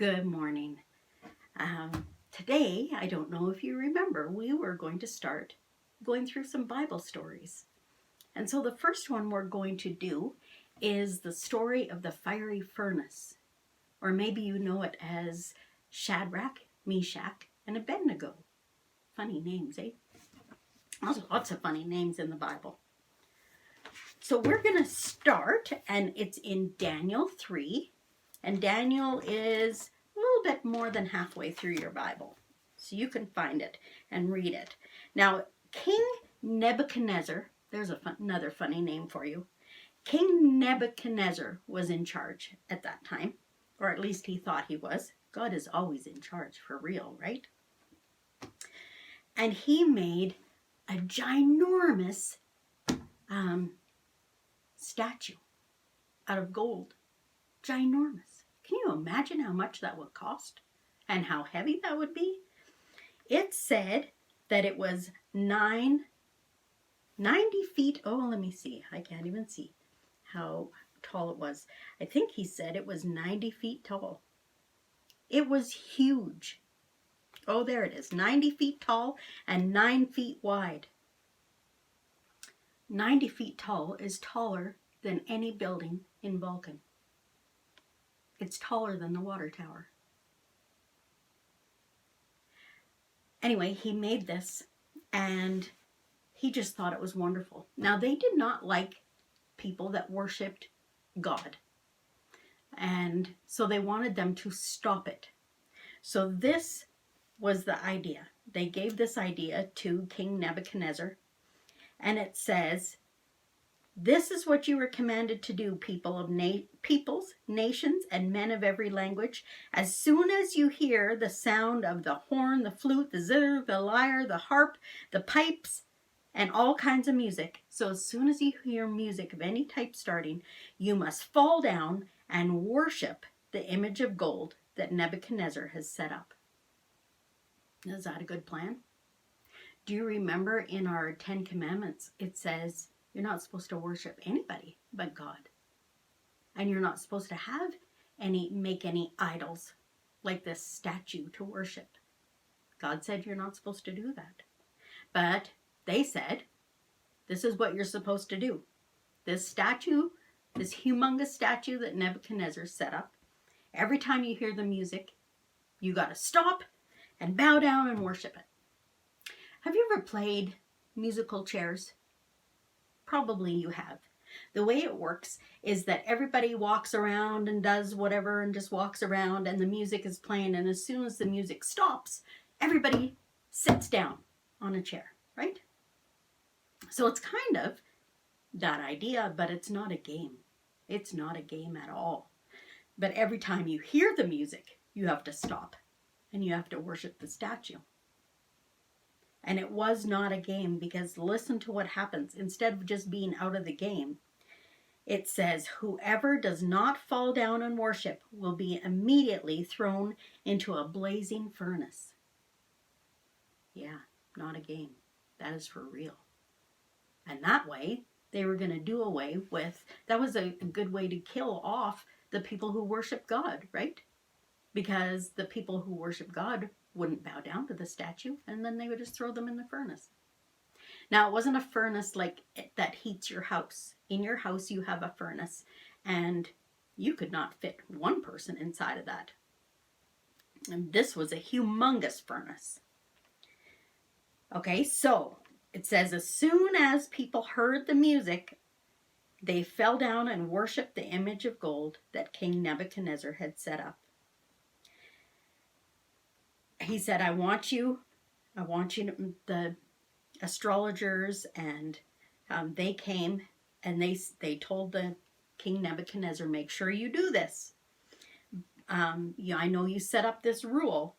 Good morning. Today, I don't know if you remember, we were going to start going through some Bible stories. And so the first one we're going to do is the story of the fiery furnace. Or maybe you know it as Shadrach, Meshach, and Abednego. Funny names, eh? There's lots of funny names in the Bible. So we're going to start, and it's in Daniel 3. And Daniel is a little bit more than halfway through your Bible. So you can find it and read it. Now, King Nebuchadnezzar, there's another funny name for you. King Nebuchadnezzar was in charge at that time, or at least he thought he was. God is always in charge for real, right? And he made a ginormous statue out of gold. Ginormous. Can you imagine how much that would cost and how heavy that would be? It said that it was 90 feet. Oh, let me see. I can't even see how tall it was. I think he said it was 90 feet tall. It was huge. Oh, there it is. 90 feet tall and 9 feet wide. 90 feet tall is taller than any building in Vulcan. It's taller than the water tower. Anyway, he made this and he just thought it was wonderful. Now, they did not like people that worshipped God. And so they wanted them to stop it. So this was the idea. They gave this idea to King Nebuchadnezzar. And it says, "This is what you are commanded to do, people of peoples, nations, and men of every language. As soon as you hear the sound of the horn, the flute, the zither, the lyre, the harp, the pipes, and all kinds of music. So as soon as you hear music of any type starting, you must fall down and worship the image of gold that Nebuchadnezzar has set up." Is that a good plan? Do you remember in our 10 Commandments, it says you're not supposed to worship anybody but God. And you're not supposed to make any idols like this statue to worship. God said you're not supposed to do that. But they said, this is what you're supposed to do. This statue, this humongous statue that Nebuchadnezzar set up, every time you hear the music, you got to stop and bow down and worship it. Have you ever played musical chairs? Probably you have. The way it works is that everybody walks around and does whatever and just walks around and the music is playing, and as soon as the music stops, everybody sits down on a chair, right? So it's kind of that idea, but it's not a game. It's not a game at all. But every time you hear the music, you have to stop and you have to worship the statue. And it was not a game, because listen to what happens. Instead of just being out of the game, it says, "Whoever does not fall down and worship will be immediately thrown into a blazing furnace." Yeah, not a game. That is for real. And that way, they were going to do away with, that was a good way to kill off the people who worship God, right? Because the people who worship God wouldn't bow down to the statue, and then they would just throw them in the furnace. Now, it wasn't a furnace like that heats your house. In your house, you have a furnace, and you could not fit one person inside of that. And this was a humongous furnace. Okay, so it says, as soon as people heard the music, they fell down and worshipped the image of gold that King Nebuchadnezzar had set up. He said, I want you, the astrologers, and they came and they told the King Nebuchadnezzar, make sure you do this. I know you set up this rule,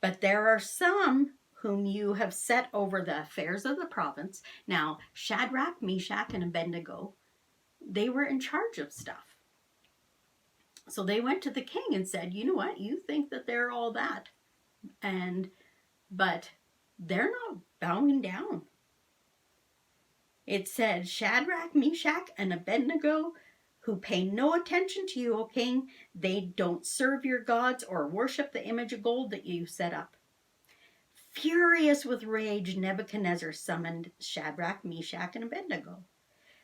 but there are some whom you have set over the affairs of the province. Now, Shadrach, Meshach, and Abednego, they were in charge of stuff. So they went to the king and said, you know what, you think that they're all that. But they're not bowing down. It said Shadrach, Meshach, and Abednego, who pay no attention to you, O king. They don't serve your gods or worship the image of gold that you set up. Furious with rage, Nebuchadnezzar summoned Shadrach, Meshach, and Abednego.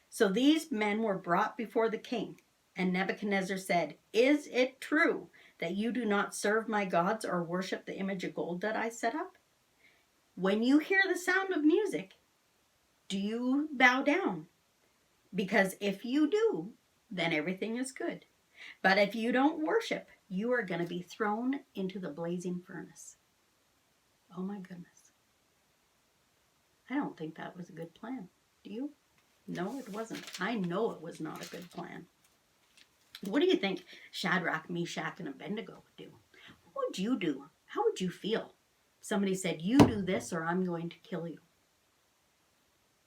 So these men were brought before the king, and Nebuchadnezzar said, "Is it true that you do not serve my gods or worship the image of gold that I set up? When you hear the sound of music, do you bow down? Because if you do, then everything is good. But if you don't worship, you are going to be thrown into the blazing furnace." Oh my goodness. I don't think that was a good plan. Do you? No, it wasn't. I know it was not a good plan. What do you think Shadrach, Meshach, and Abednego would do? What would you do? How would you feel? Somebody said, "You do this or I'm going to kill you."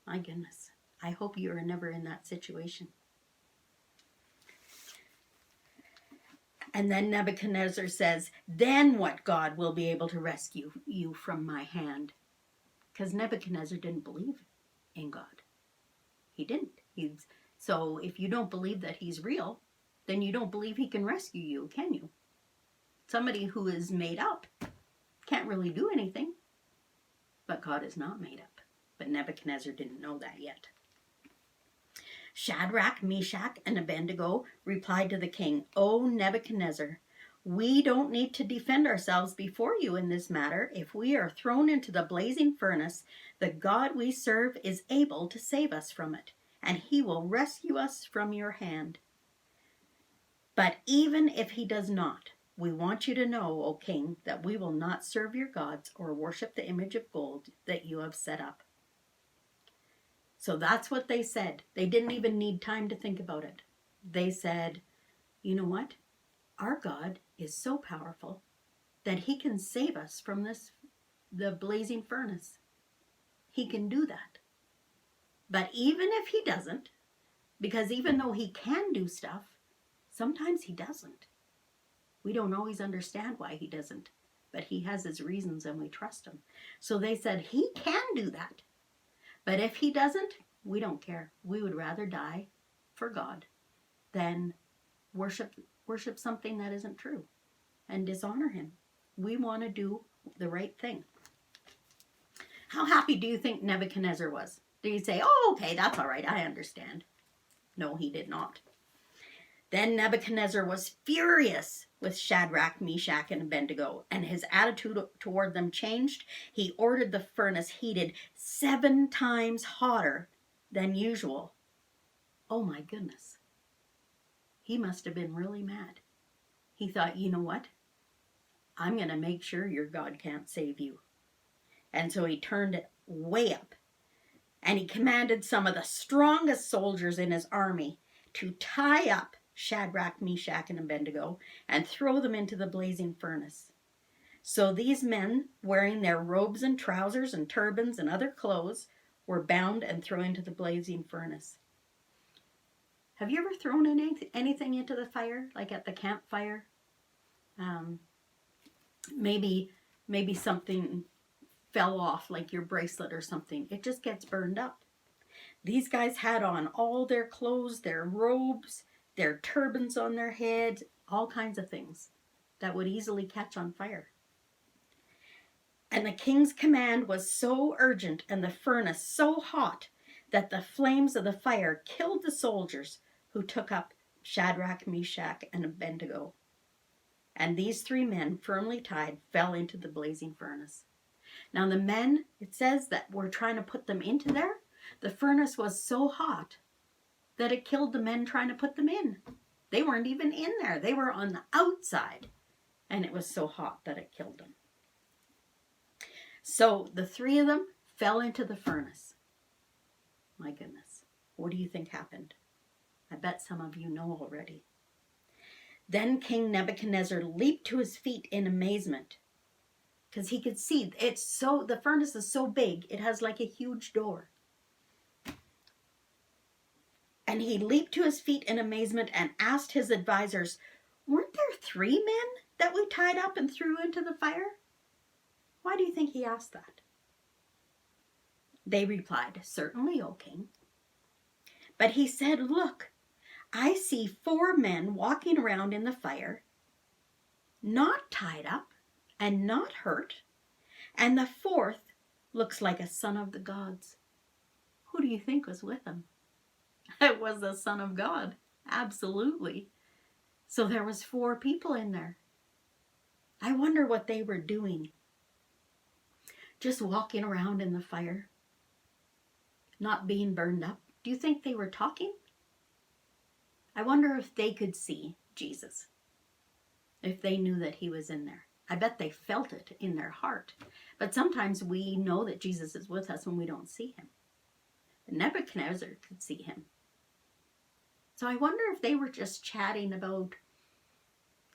My goodness. I hope you are never in that situation. And then Nebuchadnezzar says, "Then what God will be able to rescue you from my hand?" Because Nebuchadnezzar didn't believe in God. He didn't. So if you don't believe that he's real, then you don't believe he can rescue you, can you? Somebody who is made up can't really do anything. But God is not made up. But Nebuchadnezzar didn't know that yet. Shadrach, Meshach, and Abednego replied to the king, "O Nebuchadnezzar, we don't need to defend ourselves before you in this matter. If we are thrown into the blazing furnace, the God we serve is able to save us from it, and he will rescue us from your hand. But even if he does not, we want you to know, O king, that we will not serve your gods or worship the image of gold that you have set up." So that's what they said. They didn't even need time to think about it. They said, "You know what? Our God is so powerful that he can save us from the blazing furnace. He can do that. But even if he doesn't, because even though he can do stuff, sometimes he doesn't. We don't always understand why he doesn't, but he has his reasons and we trust him." So they said, "He can do that. But if he doesn't, we don't care. We would rather die for God than worship something that isn't true and dishonor him. We want to do the right thing." How happy do you think Nebuchadnezzar was? Did he say, "Oh, okay, that's all right, I understand"? No, he did not. Then Nebuchadnezzar was furious with Shadrach, Meshach, and Abednego, and his attitude toward them changed. He ordered the furnace heated 7 times hotter than usual. Oh my goodness. He must have been really mad. He thought, "You know what? I'm going to make sure your God can't save you." And so he turned it way up. And he commanded some of the strongest soldiers in his army to tie up Shadrach, Meshach, and Abednego and throw them into the blazing furnace. So these men, wearing their robes and trousers and turbans and other clothes, were bound and thrown into the blazing furnace. Have you ever thrown anything into the fire, like at the campfire? Maybe something fell off, like your bracelet or something. It just gets burned up. These guys had on all their clothes, their robes, their turbans on their heads, all kinds of things that would easily catch on fire. And the king's command was so urgent and the furnace so hot that the flames of the fire killed the soldiers who took up Shadrach, Meshach, and Abednego. And these 3 men, firmly tied, fell into the blazing furnace. Now the men, it says that were trying to put them into there, the furnace was so hot that it killed the men trying to put them in. They weren't even in there. They were on the outside. And it was so hot that it killed them. So the 3 of them fell into the furnace. My goodness. What do you think happened? I bet some of you know already. Then King Nebuchadnezzar leaped to his feet in amazement, because he could see the furnace is so big, it has like a huge door. And he leaped to his feet in amazement and asked his advisors, "Weren't there 3 men that we tied up and threw into the fire?" Why do you think he asked that? They replied, "Certainly, O king." But he said, "Look, I see 4 men walking around in the fire, not tied up and not hurt, and the 4th looks like a son of the gods. Who do you think was with him? It was the Son of God. Absolutely. So there was 4 people in there. I wonder what they were doing. Just walking around in the fire, not being burned up. Do you think they were talking? I wonder if they could see Jesus, if they knew that he was in there. I bet they felt it in their heart. But sometimes we know that Jesus is with us when we don't see him. Nebuchadnezzar could see him. So I wonder if they were just chatting about,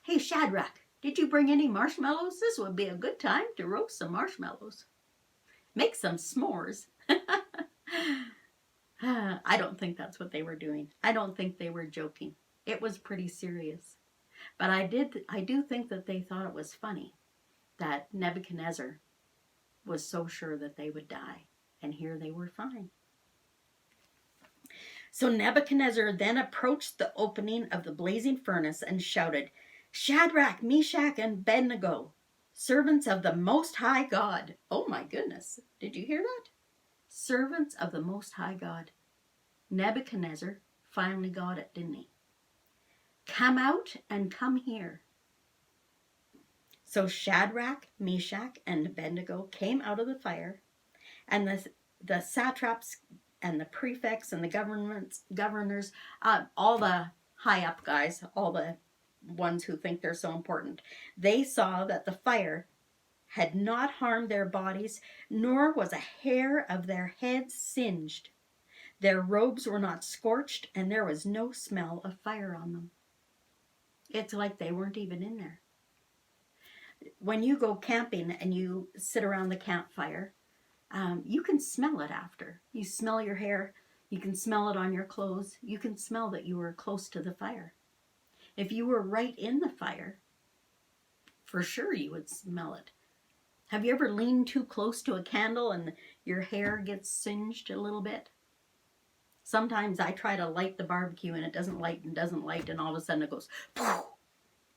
hey, Shadrach, did you bring any marshmallows? This would be a good time to roast some marshmallows. Make some s'mores. I don't think that's what they were doing. I don't think they were joking. It was pretty serious. But I do think that they thought it was funny that Nebuchadnezzar was so sure that they would die. And here they were fine. So Nebuchadnezzar then approached the opening of the blazing furnace and shouted, Shadrach, Meshach, and Abednego, servants of the Most High God. Oh my goodness. Did you hear that? Servants of the Most High God. Nebuchadnezzar finally got it, didn't he? Come out and come here. So Shadrach, Meshach, and Abednego came out of the fire, and the satraps and the prefects and the governors, all the high up guys, all the ones who think they're so important, they saw that the fire had not harmed their bodies, nor was a hair of their heads singed. Their robes were not scorched, and there was no smell of fire on them. It's like they weren't even in there. When you go camping and you sit around the campfire, you can smell it after. You smell your hair. You can smell it on your clothes. You can smell that you were close to the fire. If you were right in the fire, for sure you would smell it. Have you ever leaned too close to a candle and your hair gets singed a little bit? Sometimes I try to light the barbecue and it doesn't light, and all of a sudden it goes, poof,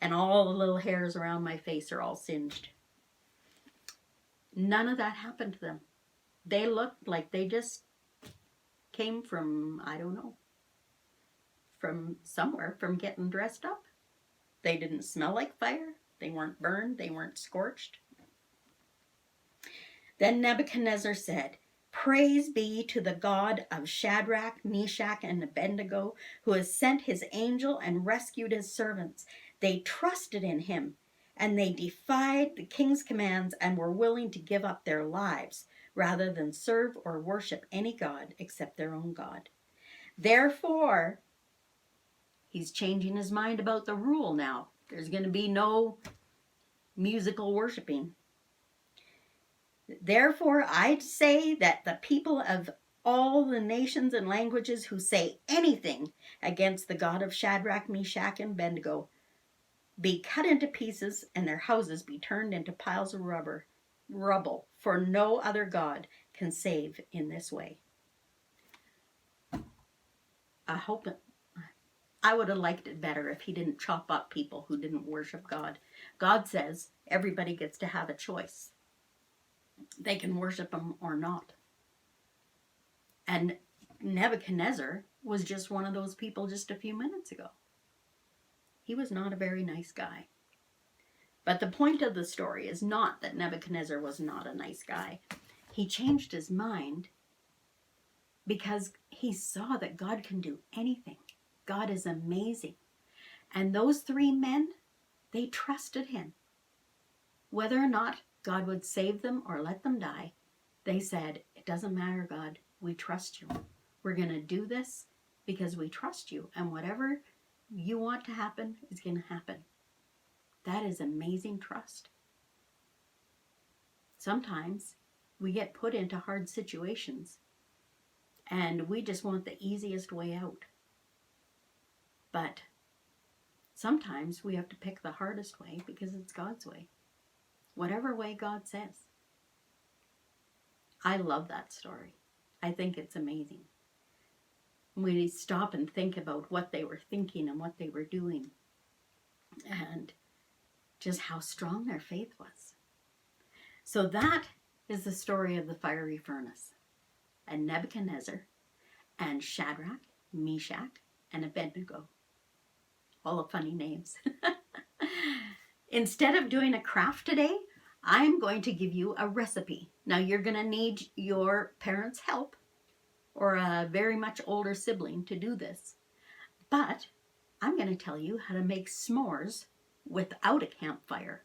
and all the little hairs around my face are all singed. None of that happened to them. They looked like they just came from, I don't know, from somewhere, from getting dressed up. They didn't smell like fire. They weren't burned. They weren't scorched. Then Nebuchadnezzar said, Praise be to the God of Shadrach, Meshach, and Abednego, who has sent his angel and rescued his servants. They trusted in him, and they defied the king's commands and were willing to give up their lives rather than serve or worship any god except their own God. Therefore, he's changing his mind about the rule now. There's going to be no musical worshiping. Therefore, I say that the people of all the nations and languages who say anything against the God of Shadrach, Meshach, and Abednego be cut into pieces and their houses be turned into piles of rubble, for no other God can save in this way. I would have liked it better if he didn't chop up people who didn't worship God. God says everybody gets to have a choice. They can worship him or not. And Nebuchadnezzar was just one of those people just a few minutes ago. He was not a very nice guy. But the point of the story is not that Nebuchadnezzar was not a nice guy. He changed his mind because he saw that God can do anything. God is amazing. And those 3 men, they trusted him. Whether or not God would save them or let them die, they said, it doesn't matter, God, we trust you. We're going to do this because we trust you. And whatever you want to happen is going to happen. That is amazing trust. Sometimes we get put into hard situations and we just want the easiest way out. But sometimes we have to pick the hardest way because it's God's way. Whatever way God says. I love that story. I think it's amazing. We stop and think about what they were thinking and what they were doing, and just how strong their faith was. So that is the story of the fiery furnace, and Nebuchadnezzar, and Shadrach, Meshach, and Abednego. All the funny names. Instead of doing a craft today, I'm going to give you a recipe. Now you're going to need your parents' help or a very much older sibling to do this. But I'm going to tell you how to make s'mores without a campfire.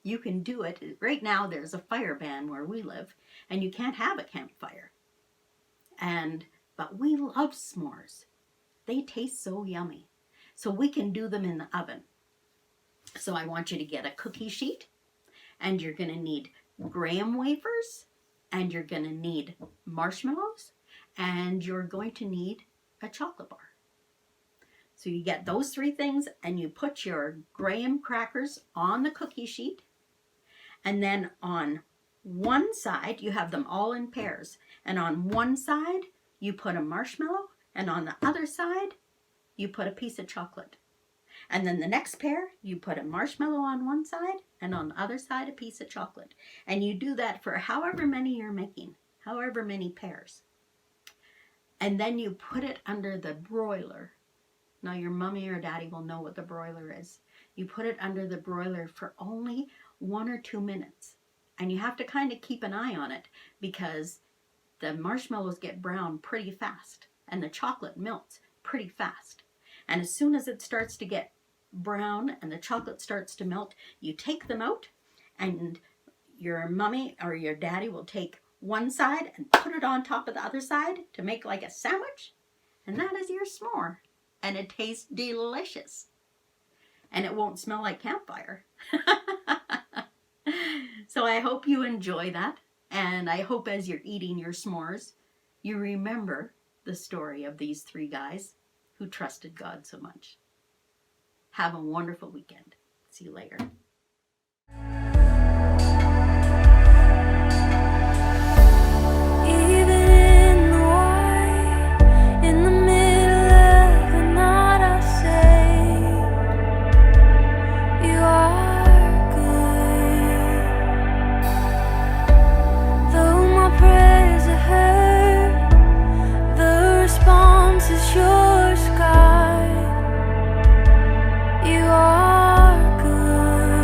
You can do it. Right now there's a fire ban where we live and you can't have a campfire. But we love s'mores. They taste so yummy. So we can do them in the oven. So I want you to get a cookie sheet, and you're going to need graham wafers, and you're going to need marshmallows, and you're going to need a chocolate bar. So you get those three things, and you put your graham crackers on the cookie sheet, and then on one side, you have them all in pairs, and on one side, you put a marshmallow, and on the other side, you put a piece of chocolate. And then the next pair, you put a marshmallow on one side, and on the other side, a piece of chocolate. And you do that for however many you're making, however many pairs. And then you put it under the broiler. Now your mommy or daddy will know what the broiler is. You put it under the broiler for only 1 or 2 minutes. And you have to kind of keep an eye on it because the marshmallows get brown pretty fast and the chocolate melts pretty fast. And as soon as it starts to get brown and the chocolate starts to melt, you take them out, and your mommy or your daddy will take one side and put it on top of the other side to make like a sandwich. And that is your s'more. And it tastes delicious. And it won't smell like campfire. So I hope you enjoy that. And I hope as you're eating your s'mores, you remember the story of these three guys who trusted God so much. Have a wonderful weekend. See you later. Yours, God, you are good.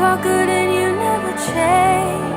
are good and you never change.